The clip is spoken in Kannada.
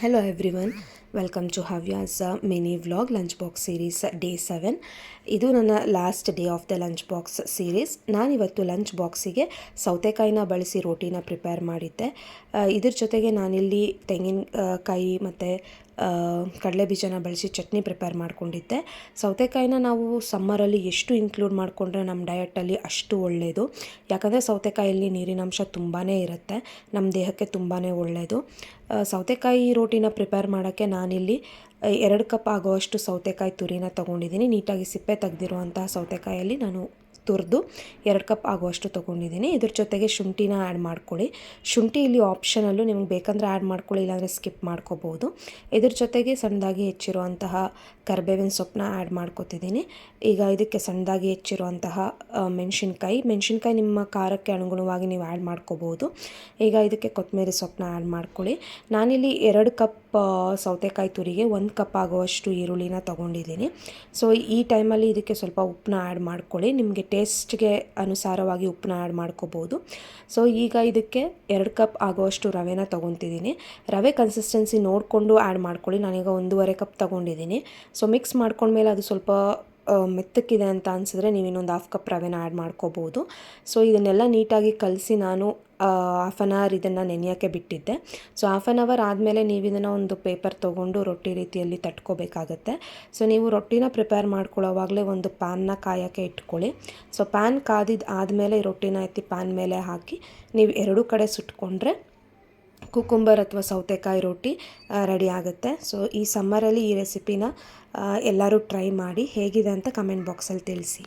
Hello everyone, welcome to Havya's mini vlog lunch box series day 7. ಇದು ನನ್ನ last day of the lunch box series. ನಾನಿವತ್ತು ಲಂಚ್ ಬಾಕ್ಸಿಗೆ ಸೌತೆಕಾಯಿನ ಬಳಸಿ ರೋಟಿನ ಪ್ರಿಪೇರ್ ಮಾಡಿದ್ದೆ. ಇದ್ರ ಜೊತೆಗೆ ನಾನಿಲ್ಲಿ ತೆಂಗಿನಕಾಯಿ ಮತ್ತು ಕಡಲೆ ಬೀಜನ ಬಳಸಿ ಚಟ್ನಿ ಪ್ರಿಪೇರ್ ಮಾಡ್ಕೊಂಡಿದ್ದೆ. ಸೌತೆಕಾಯಿನ ನಾವು ಸಮ್ಮರಲ್ಲಿ ಎಷ್ಟು ಇನ್ಕ್ಲೂಡ್ ಮಾಡಿಕೊಂಡ್ರೆ ನಮ್ಮ ಡಯಟಲ್ಲಿ ಅಷ್ಟು ಒಳ್ಳೆಯದು. ಯಾಕಂದರೆ ಸೌತೆಕಾಯಲ್ಲಿ ನೀರಿನಂಶ ತುಂಬಾ ಇರುತ್ತೆ, ನಮ್ಮ ದೇಹಕ್ಕೆ ತುಂಬಾ ಒಳ್ಳೆಯದು. ಸೌತೆಕಾಯಿ ರೋಟಿನ ಪ್ರಿಪೇರ್ ಮಾಡೋಕ್ಕೆ ನಾನಿಲ್ಲಿ 2 ಕಪ್ ಆಗುವಷ್ಟು ಸೌತೆಕಾಯಿ ತುರಿನ ತೊಗೊಂಡಿದ್ದೀನಿ. ನೀಟಾಗಿ ಸಿಪ್ಪೆ ತೆಗೆದಿರುವಂತಹ ಸೌತೆಕಾಯಲ್ಲಿ ನಾನು ತುರಿದು 2 ಕಪ್ ಆಗುವಷ್ಟು ತೊಗೊಂಡಿದ್ದೀನಿ. ಇದ್ರ ಜೊತೆಗೆ ಶುಂಠಿನ ಆ್ಯಡ್ ಮಾಡ್ಕೊಳ್ಳಿ. ಶುಂಠಿ ಇಲ್ಲಿ ಆಪ್ಷನಲ್ಲು, ನಿಮ್ಗೆ ಬೇಕಂದರೆ ಆ್ಯಡ್ ಮಾಡ್ಕೊಳ್ಳಿ, ಇಲ್ಲಾಂದರೆ ಸ್ಕಿಪ್ ಮಾಡ್ಕೋಬೋದು. ಇದ್ರ ಜೊತೆಗೆ ಸಣ್ಣದಾಗಿ ಹೆಚ್ಚಿರುವಂತಹ ಕರಿಬೇವಿನ ಸೊಪ್ಪನ್ನ ಆ್ಯಡ್ ಮಾಡ್ಕೊತಿದ್ದೀನಿ. ಈಗ ಇದಕ್ಕೆ ಸಣ್ಣದಾಗಿ ಹೆಚ್ಚಿರುವಂತಹ ಮೆಣಸಿನ್ಕಾಯಿ ನಿಮ್ಮ ಖಾರಕ್ಕೆ ಅನುಗುಣವಾಗಿ ನೀವು ಆ್ಯಡ್ ಮಾಡ್ಕೋಬೋದು. ಈಗ ಇದಕ್ಕೆ ಕೊತ್ತಂಬರಿ ಸೊಪ್ಪನ್ನ ಆ್ಯಡ್ ಮಾಡ್ಕೊಳ್ಳಿ. ನಾನಿಲ್ಲಿ 2 ಕಪ್ ಸೌತೆಕಾಯಿ ತುರಿಗೆ 1 ಕಪ್ ಆಗುವಷ್ಟು ಈರುಳ್ಳಿನ ತೊಗೊಂಡಿದ್ದೀನಿ. ಸೊ ಈ ಟೈಮಲ್ಲಿ ಇದಕ್ಕೆ ಸ್ವಲ್ಪ ಉಪ್ಪನ್ನ ಆ್ಯಡ್ ಮಾಡ್ಕೊಳ್ಳಿ. ನಿಮಗೆ ಟೇಸ್ಟ್ಗೆ ಅನುಸಾರವಾಗಿ ಉಪ್ಪನ್ನ ಆ್ಯಡ್ ಮಾಡ್ಕೋಬೋದು. ಸೊ ಈಗ ಇದಕ್ಕೆ 2 ಕಪ್ ಆಗುವಷ್ಟು ರವೆನ ತೊಗೊತಿದ್ದೀನಿ. ರವೆ ಕನ್ಸಿಸ್ಟೆನ್ಸಿ ನೋಡಿಕೊಂಡು ಆ್ಯಡ್ ಮಾಡ್ಕೊಳ್ಳಿ. ನಾನೀಗ 1.5 ಕಪ್ ತೊಗೊಂಡಿದ್ದೀನಿ. ಸೊ ಮಿಕ್ಸ್ ಮಾಡ್ಕೊಂಡ್ಮೇಲೆ ಅದು ಸ್ವಲ್ಪ ಮೆತ್ತಕ್ಕಿದೆ ಅಂತ ಅನಿಸಿದ್ರೆ ನೀವು ಇನ್ನೊಂದು 1/2 ಕಪ್ ರವೆನ ಆ್ಯಡ್ ಮಾಡ್ಕೋಬೋದು. ಸೊ ಇದನ್ನೆಲ್ಲ ನೀಟಾಗಿ ಕಲಸಿ ನಾನು 1/2 ಅವರ್ ಇದನ್ನು ನೆನೆಯೋಕ್ಕೆ ಬಿಟ್ಟಿದ್ದೆ. ಸೊ 1/2 ಅವರ್ ಆದಮೇಲೆ ನೀವು ಇದನ್ನು ಒಂದು ಪೇಪರ್ ತೊಗೊಂಡು ರೊಟ್ಟಿ ರೀತಿಯಲ್ಲಿ ತಟ್ಕೋಬೇಕಾಗತ್ತೆ. ಸೊ ನೀವು ರೊಟ್ಟಿನ ಪ್ರಿಪೇರ್ ಮಾಡ್ಕೊಳ್ಳೋವಾಗಲೇ ಒಂದು ಪ್ಯಾನ್ನ ಕಾಯೋಕ್ಕೆ ಇಟ್ಕೊಳ್ಳಿ. ಸೊ ಪ್ಯಾನ್ ಕಾದಿದ್ದು ಆದಮೇಲೆ ರೊಟ್ಟಿನ ಎತ್ತಿ ಪ್ಯಾನ್ ಮೇಲೆ ಹಾಕಿ ನೀವು 2 ಕಡೆ ಸುಟ್ಕೊಂಡ್ರೆ ಕುಕುಂಬರ್ ಅಥವಾ ಸೌತೆಕಾಯಿ ರೋಟಿ ರೆಡಿ ಆಗುತ್ತೆ. ಸೊ ಈ ಸಮ್ಮರಲ್ಲಿ ಈ ರೆಸಿಪಿನ ಎಲ್ಲರೂ ಟ್ರೈ ಮಾಡಿ, ಹೇಗಿದೆ ಅಂತ ಕಮೆಂಟ್ ಬಾಕ್ಸಲ್ಲಿ ತಿಳಿಸಿ.